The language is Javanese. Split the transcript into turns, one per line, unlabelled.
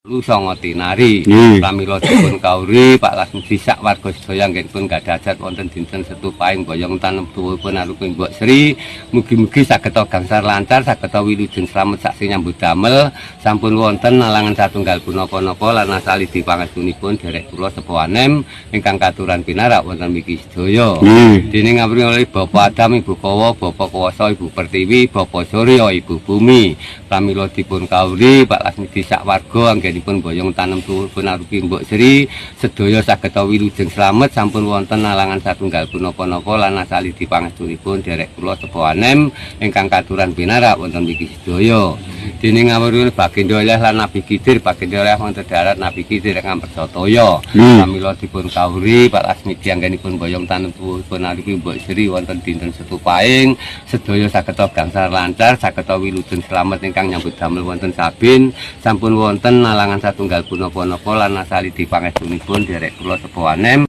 Lu songo tinari, pramila dipun kawuri Pak Lasmudi sak warga sedaya anggenipun gadhah hajat wonten dinten Setu Pahing boyong tanem tuwuhipun arupi Mbok Sri. Mugi-mugi sageta gangsar lancar, sageta wilujeng slamet saksi nyambut damel. Sampun wonten nalangan satunggal punapa-napa lan asali dipangestunipun derek kula sepuhanem ingkang katuran pinarak wonten mriki sedaya. Dene ngawuri oleh Bapak Adam, Ibu Kowo, Bapak Kuwasa, Ibu Pertiwi, Bapak Surya, Ibu Bumi. Pramila dipun kawuri Pak Lasmudi sak warga anggenipun boyong tanem tuwuhipun arupi Mbok Sri sedaya sageta wilujeng slamet sampun wonten nalangan satunggal punapa-napa lan asali dipangestunipun derek kula sepuhanem ingkang katuran pinarak wonten mriki sedaya. Dene ngawuri Baginda Ilyas lan Nabi Khidir, Baginda Ilyas wonten darat Nabi Khidir ingkang percaya. Pramila dipun kawuri Pak Lasmudi anggenipun boyong tanem tuwuhipun arupi Mbok Sri wonten dinten Setu Pahing sedaya sageta gangsar lancar, sageta wilujeng slamet ingkang nyambut damel wonten sabin sampun wonten nalangan satunggal punapa-napa lan asali dipangestunipun derek kula sepuhanem